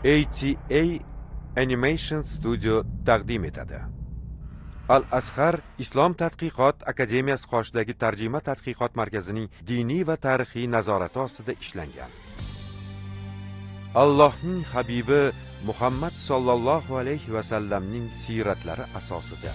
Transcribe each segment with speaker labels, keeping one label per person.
Speaker 1: ATA Animation Studio taqdim etadi. Al-Azhar Islom tadqiqot akademiyasi qoshidagi tarjima tadqiqot markazining diniy va tarixiy nazorati ostida ishlangan. Allohning habibi Muhammad sallallohu alayhi va sallamning siratlari asosida.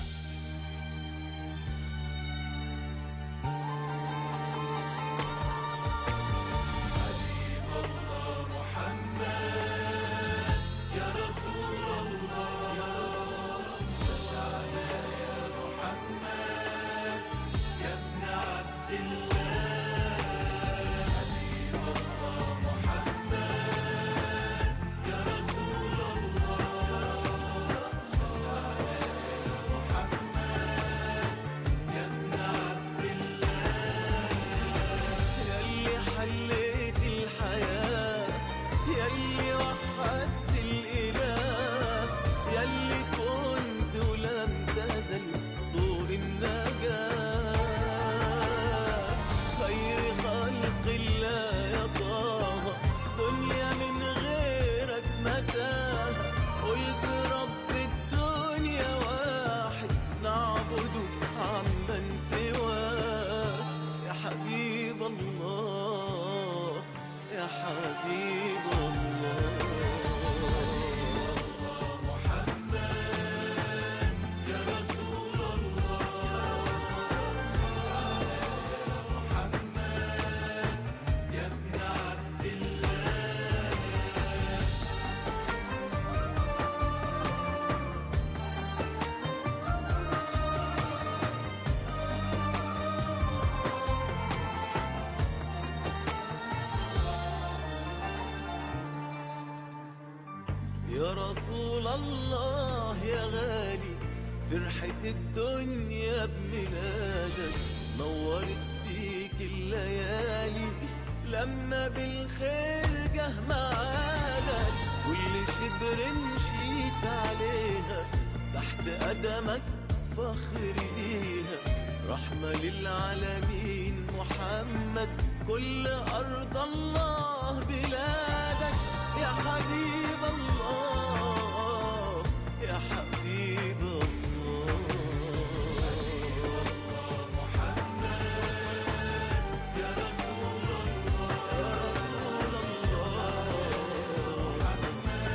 Speaker 2: يا رسول الله يا غالي، فرحة الدنيا بميلادك، نورت بيك الليالي لما بالخير جه معادك، كل شبر مشيت عليها تحت قدمك فخر ليها، رحمة للعالمين محمد، كل أرض الله بلادك، يا حبيب الله يا حبيب الله. محمد يا رسول الله يا رسول الله، محمد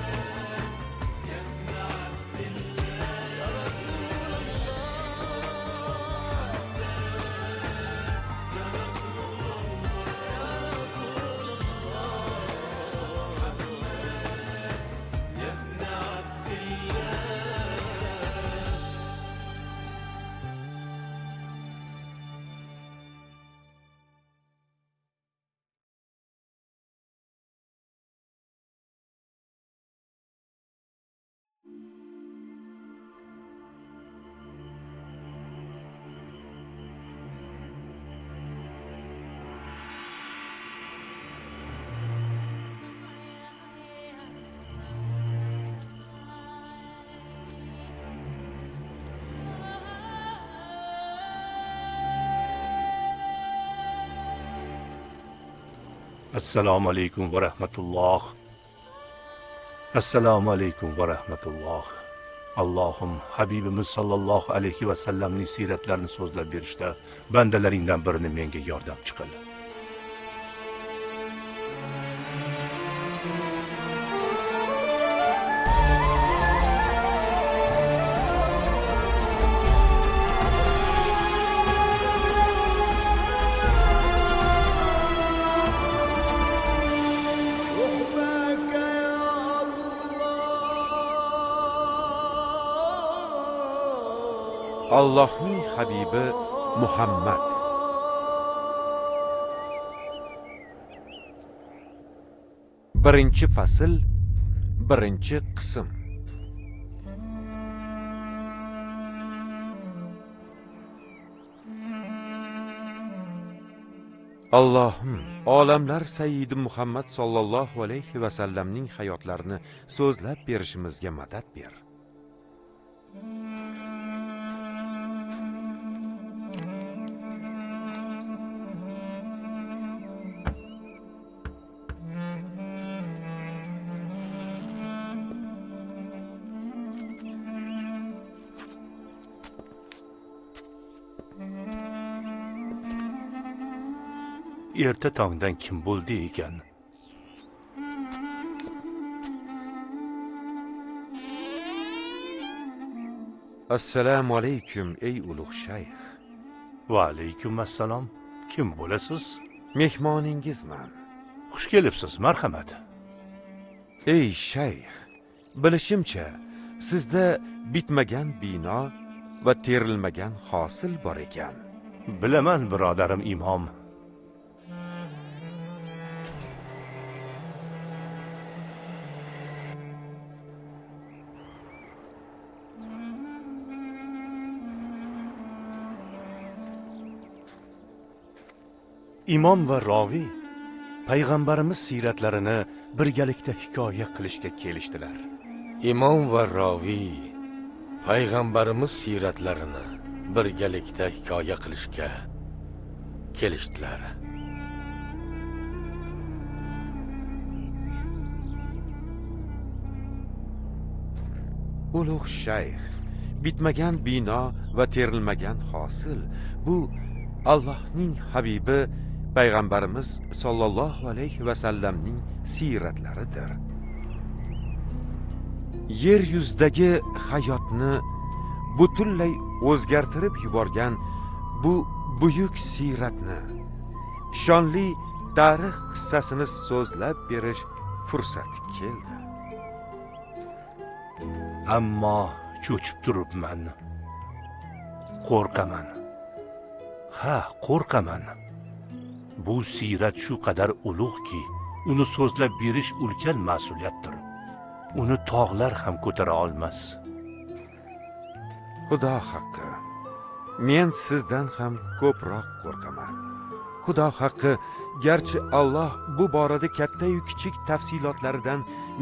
Speaker 2: يا ابن عبد الله يا رسول الله، يا رسول الله يا رسول الله، يا ابن عبد الله.
Speaker 3: Assalomu alaykum va rahmatulloh. Assalomu alaykum va rahmatulloh. Allohim Habibimiz sallallohu alayhi va sallamning siyratlarini so'zlab berishda bandalaringdan birini menga yordamchi qil.
Speaker 2: رحمك يا الله.
Speaker 1: Allohning habibi Muhammad. Birinchi fasl, birinchi qism. Allohim, olamlar sayyidi Muhammad sallallohu alayhi va sallamning hayotlarini so'zlab berishimizga madad ber.
Speaker 3: erta tongdan kim bo'ldi ekan?
Speaker 1: Assalomu alaykum ey ulug' shayx.
Speaker 3: Va alaykum assalom. Kim bo'lasiz?
Speaker 1: Mehmoningizman.
Speaker 3: Xush kelibsiz, marhamat.
Speaker 1: Ey shayx, bilishimcha sizda bitmagan bino va terilmagan hosil bor ekan.
Speaker 3: Bilaman, birodarim imom.
Speaker 4: Imom va roviy payg'ambarimiz siyratlarini birgalikda hikoya qilishga kelishdilar.
Speaker 5: Imom va roviy payg'ambarimiz siyratlarini birgalikda hikoya qilishga kelishdilar.
Speaker 1: Ulug' shayx, bitmagan bino va terilmagan hosil bu Allohning habibi payg'ambarimiz sollallohu alayhi va sallamning siyratlaridir. Yer yuzidagi hayotni butunlay o'zgartirib yuborgan bu buyuk siyratni, shonli tarix hissasini so'zlab berish fursati keldi.
Speaker 3: Ammo cho'chib turibman. Qo'rqaman. Ha, qo'rqaman. Bu siyrat shu qadar ulug'ki, uni so'zlab berish ulkan mas'uliyatdir. Uni tog'lar ham ko'tara olmas.
Speaker 1: Xudo haqqi, men sizdan ham ko'proq qo'rqaman. Xudo haqqi, garchi Alloh bu borada katta-yu kichik tafsilotlaridan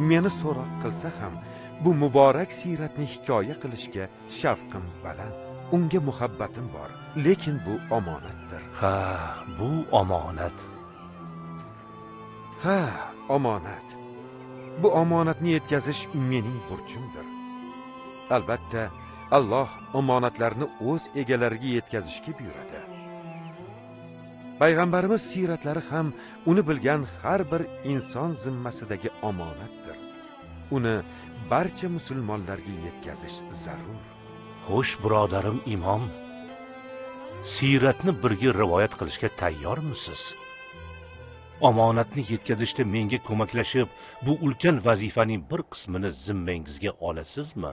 Speaker 1: meni so'roq qilsa ham, bu muborak siyratni hikoya qilishga shavqim baland. Unga muhabbatim bor, lekin bu omonatdir.
Speaker 3: Ha, bu omonat.
Speaker 1: Ha, omonat. Bu omonatni yetkazish mening burchimdir. Albatta, Alloh omonatlarni o'z egalariga yetkazishga buyuradi. Payg'ambarimiz siyratlari ham uni bilgan har bir inson zimmasidagi omonatdir. Uni barcha musulmonlarga yetkazish zarur.
Speaker 3: Xo'sh, birodarim imom, siyratni birga rivoyat qilishga tayyormisiz? Omonatni yetkazishda menga ko'maklashib, bu ulkan vazifaning bir qismini zimmangizga olasizmi?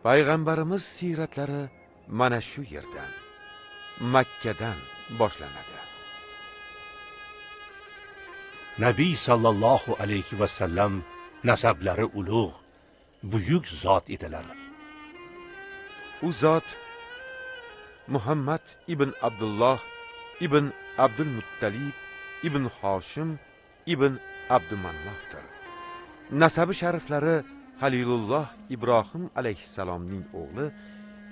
Speaker 1: Payg'ambarimiz siyratlari mana shu yerdan, Makkadan boshlanadi.
Speaker 3: Nabiy sallallohu alayhi va sallam nasablari ulug', buyuk zot edilar.
Speaker 1: U zot Muhammad ibn Abdulloh ibn Abdul Muttalib ibn Hoshim ibn Abdumannofdir. Nasabi shariflari Halilulloh Ibrohim alayhissalomning o'g'li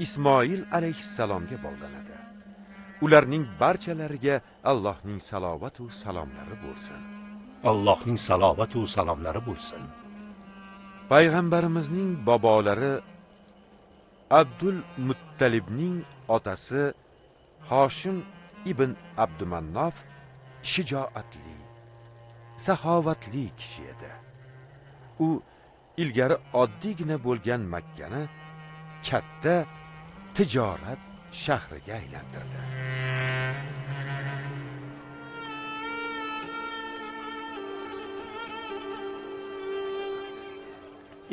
Speaker 1: Ismoil alayhissalomga bog'lanadi. Ularning barchalariga Allohning salovat va salomlari bo'lsin.
Speaker 3: Allohning salovat va salomlari bo'lsin.
Speaker 1: Payg'ambarimizning bobolari Abdul Muttalibning otasi Hoshim ibn Abdumannof shijoatli, saxovatli kishi edi. U ilgari oddiygina bo'lgan Makkani katta tijorat shahriga aylantirdi.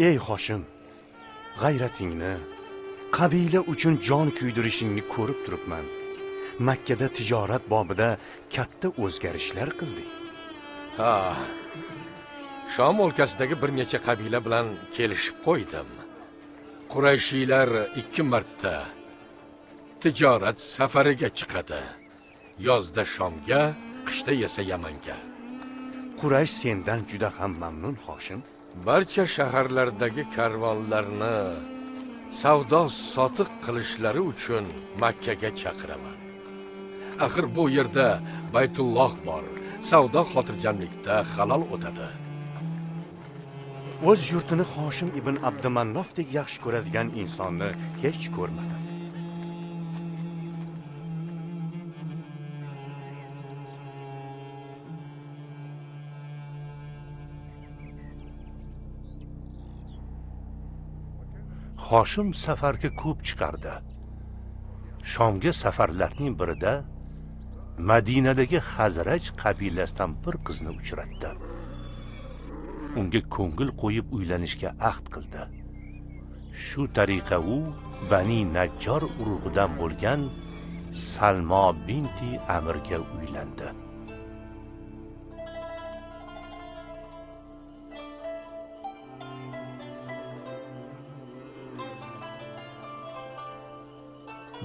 Speaker 4: Ey Hoshim, g'ayratingni, qabila uchun jon kuydirishingni ko'rib turibman. Makkada tijorat bobida katta o'zgarishlar qilding.
Speaker 5: Ha, Shom o'lkasidagi bir necha qabila bilan kelishib qo'ydim. Qurayshiylar 2 marta tijorat safariga chiqadi. Yozda Shomga, qishda esa Yamanga.
Speaker 4: Quraysh sendan juda ham mamnun, Hoshim.
Speaker 5: Barcha shaharlardagi karvonlarni savdo sotiq qilishlari uchun Makkaga chaqiraman. Axir bu yerda Baytulloh bor. Savdo xotirjamlikda halol o'tadi.
Speaker 4: O'z yurtini Hoshim ibn Abdumannofdek yaxshi ko'radigan insonni hech ko'rmadim.
Speaker 3: Hoshim safarga ko'p chiqardi. Shomga safarlarning birida Madinadagi Xazraj qabilasidan bir qizni uchratdi. Unga ko'ngil qo'yib uylanishga ahd qildi. Shu tariqa u Bani Najjor urug'idan bo'lgan Salmo binti Amirga uylandi.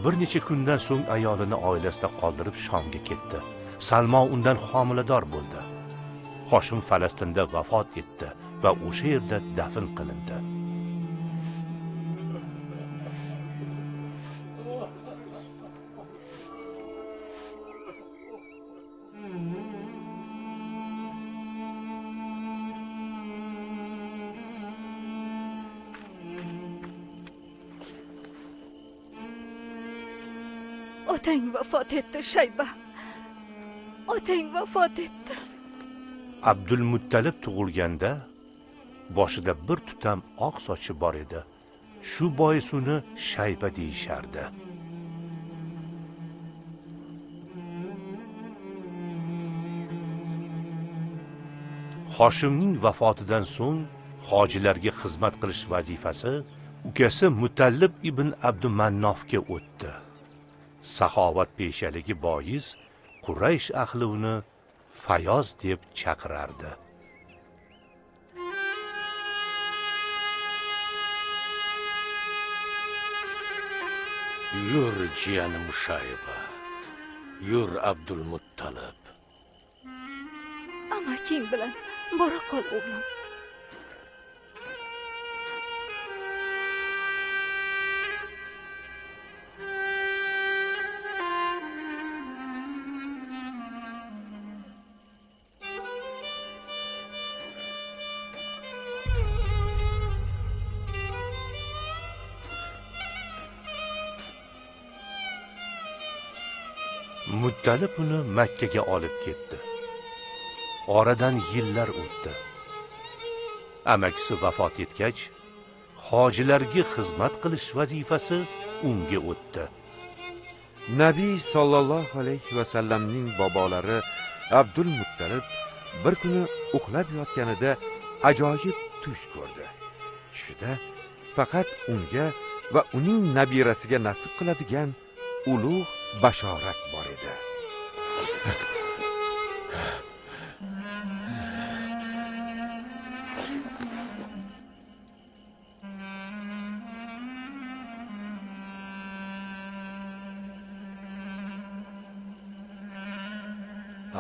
Speaker 3: Bir necha kundan so'ng ayolini oilasida qoldirib Shomga ketdi. Salmo undan homilador bo'ldi. Hoshim Falastinda vafot etdi va o'sha yerda dafn qilindi.
Speaker 6: Otang vafot etdi, Shayba. Otang vafot etdi.
Speaker 3: Abdulmuttalib tug'ilganda boshida bir tutam oq sochi bor edi. Shu bois uni Shayba deyishardi. Hoshimning vafotidan so'ng hojilarga xizmat qilish vazifasi ukasi Mutallib ibn Abdumannofga o'tdi. Saxovat peshaligi bois Quraysh ahli uni Fayoz deb chaqirardi.
Speaker 5: Yur jiyanim Shayba, yur Abdulmuttalib.
Speaker 6: Amaking bilan bora qol, o'g'lim.
Speaker 3: Muttalib uni Makkaga olib ketdi. Oradan yillar o'tdi. Amakisi vafot etgach, hojilarga xizmat qilish vazifasi unga o'tdi.
Speaker 1: Nabiy sollallohu alayhi va sallamning bobolari Abdulmuttalib bir kuni uxlab yotganida ajoyib tush ko'rdi. Tushida faqat unga va uning nabirasiga nasib qiladigan ulug' bashorat bor edi.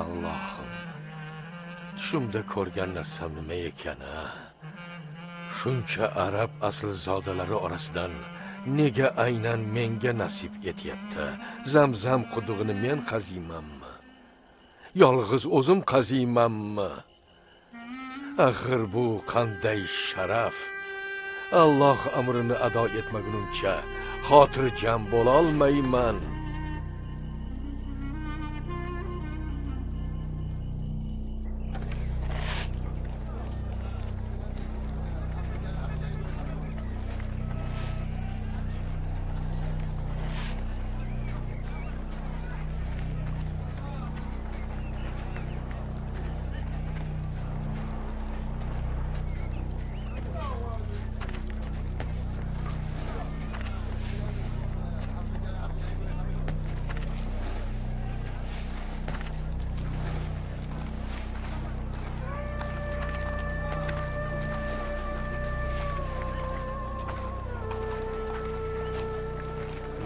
Speaker 5: Allohim, tushimda ko'rgan narsam nima ekan-a? Shuncha arab aslzodalari orasidan nega aynan menga nasib etyapti? Zamzam qudug'ini men qaziymanmi? Yolg'iz o'zim qaziymanmi? Axir bu qanday sharaf? Alloh amrini ado etmagunimcha xotirjam bo'la olmayman.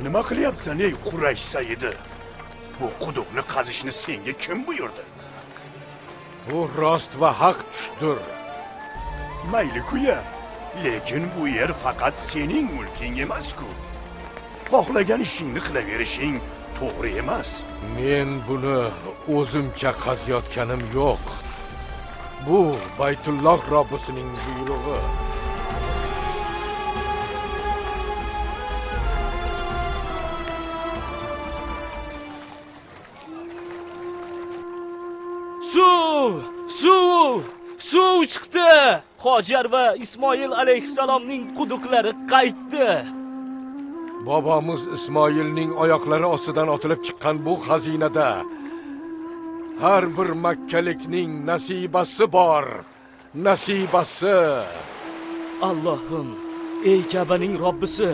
Speaker 4: Nima qilyapsan ey Quraysh sayidi? Bu quduqni qazishni senga kim buyurdi?
Speaker 5: Bu rost va haq tushdir.
Speaker 4: Mayli-kuya, lekin bu yer faqat sening mulking emas-ku. Xohlagan ishingni qilaverishing to'g'ri emas.
Speaker 5: Men buni o'zimcha qaziyotganim yo'q. Bu Baytulloh Robbisining buyrug'i.
Speaker 2: Suv! Suv!
Speaker 7: Suv chiqdi. Hojar va Ismoil alayhissalomning quduqlari qaytdi.
Speaker 5: Bobomiz Ismoilning oyoqlari ostidan otilib chiqqan bu xazinada har bir makkalikning nasibasi bor. Nasibasi.
Speaker 7: Allohim, ey Ka'baning Robbisi,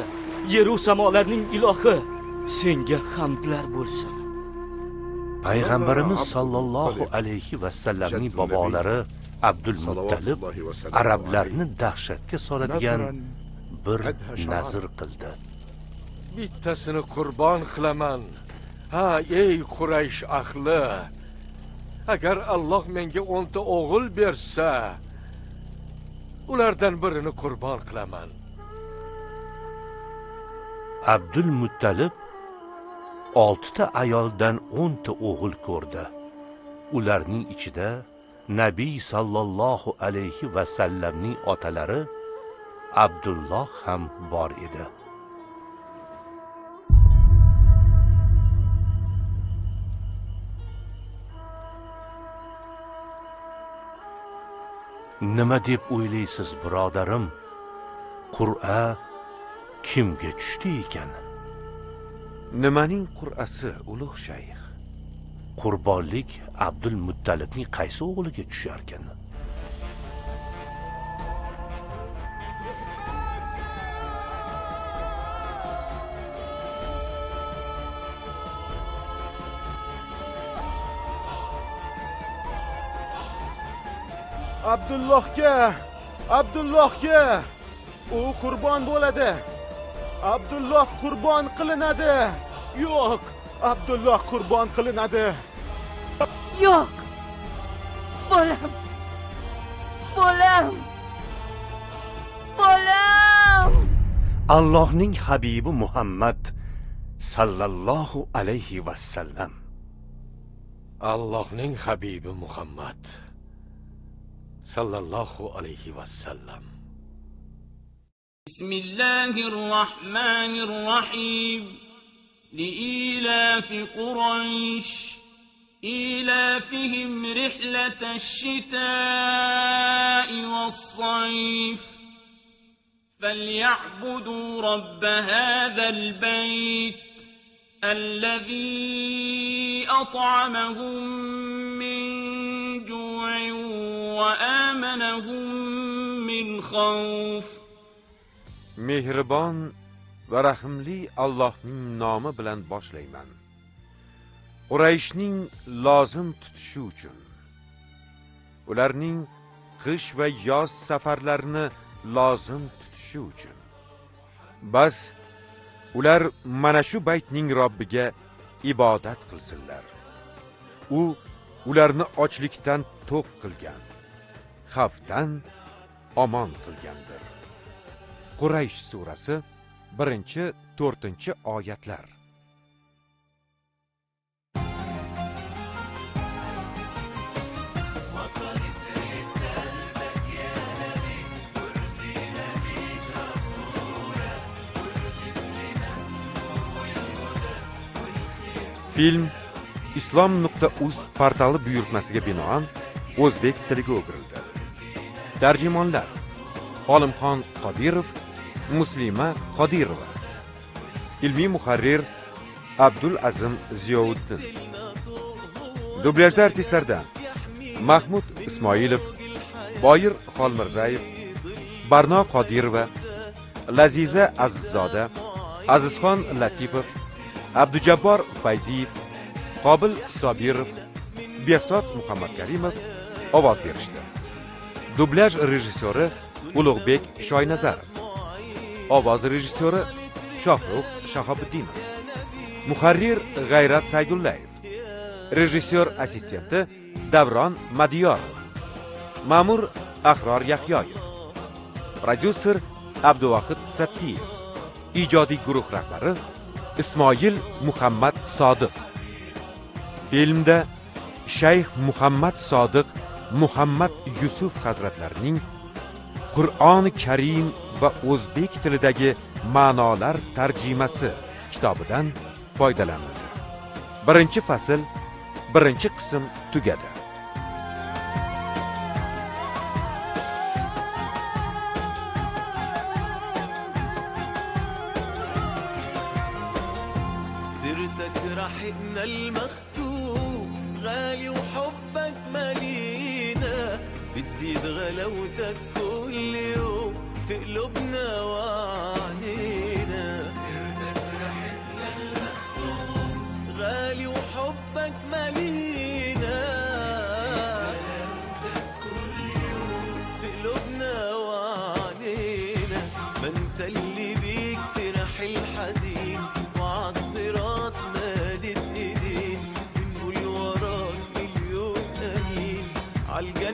Speaker 7: yer va samolarning ilohi, senga hamdlar bo'lsin.
Speaker 3: Payg'ambarimiz sollallohu alayhi vasallamning bobolari Abdul Muttalib arablarni dahshatga soladigan bir nazr qildi.
Speaker 5: Bittasini qurbon qilaman. Ha, ey Quraysh ahli. Agar Alloh menga 10 ta o'g'il bersa, ulardan birini qurbon qilaman.
Speaker 3: Abdul Muttalib 6 ta ayoldan 10 ta o'g'il ko'rdi. Ularning ichida Nabiy sallallohu alayhi vasallamning otalari Abdulloh ham bor edi. Nima deb o'ylaysiz, birodarim? Qur'a kimga tushdi ekan?
Speaker 1: Nimaning qur'asi, ulug' shayx?
Speaker 3: Qurbonlik Abdul Muttalibning qaysi o'g'liga tushar ekan?
Speaker 5: Abdullohga u qurbon bo'ladi. Abdulloh qurbon qilinadi. Yo'q, Abdulloh qurbon qilinadi.
Speaker 6: Yo'q. Bolam.
Speaker 4: Allohning habibi Muhammad sallallohu alayhi vasallam.
Speaker 5: Allohning habibi Muhammad sallallohu alayhi vasallam.
Speaker 2: بسم الله الرحمن الرحيم لإيلاف قريش إيلافهم رحلة الشتاء والصيف فليعبدوا رب هذا البيت الذي أطعمهم من جوع وآمنهم من خوف.
Speaker 1: Mehribon va rahimli Allohning nomi bilan boshlayman. Qurayshning lozim tutishi uchun, ularning qish va yoz safarlarini lozim tutishi uchun. Bas ular mana shu baytning Robbiga ibodat qilsinlar. U ularni ochlikdan to'q qilgan, xavfdan omon qilgandir. Quraysh surasi 1-4 oyatlar. Film islom.uz portali buyurtmasiga binoan o'zbek tiliga o'girildi. Tarjimonlar: Olimxon Qodirov, Muslima Qodirova. Ilmiy muharrir Abdul Azim Ziyouddin. Dublyajda artistlardan Mahmud Ismoilov, Boyir Xolmirzayev, Barno Qodirova, Laziza Azizzoda, Azizxon Latifov, Abdujabbor Fayziyev, Qobil Sobirov, Behzod Muhammadkarimov ovoz berishdi. Dublyaj rejissyori Ulug'bek Shoynazarov. Ovoz rejissyori Shohruh Shahobiddinov. Muharrir G'ayrat Saydullayev. Rejissyor assistenti Davron Madiyorov. Ma'mur Ahror Yahyoyev. Prodyuser Abduvahid Sattiyev. Ijodiy guruh rahbari Ismoil Muhammad Sodiq. Filmda Shayx Muhammad Sodiq Muhammad Yusuf hazratlarining Qur'oni Karim va o'zbek tilidagi ma'nolar tarjimasi kitobidan foydalanildi. 1-fasl 1-qism tugadi.
Speaker 2: عهدنا المختوم غالي وحبك مالينا، بتزيد غلاوتك كل يوم في قلوبنا وعنينا. سيرتك رحلة المختوم غالي وحبك مالينا، غلاوتك كل يوم في قلوبنا وعنينا. ما انت اللي بيك فرح الحزين وعالصراط مادت ايدين، بنقول وراك مليون امين عالجنة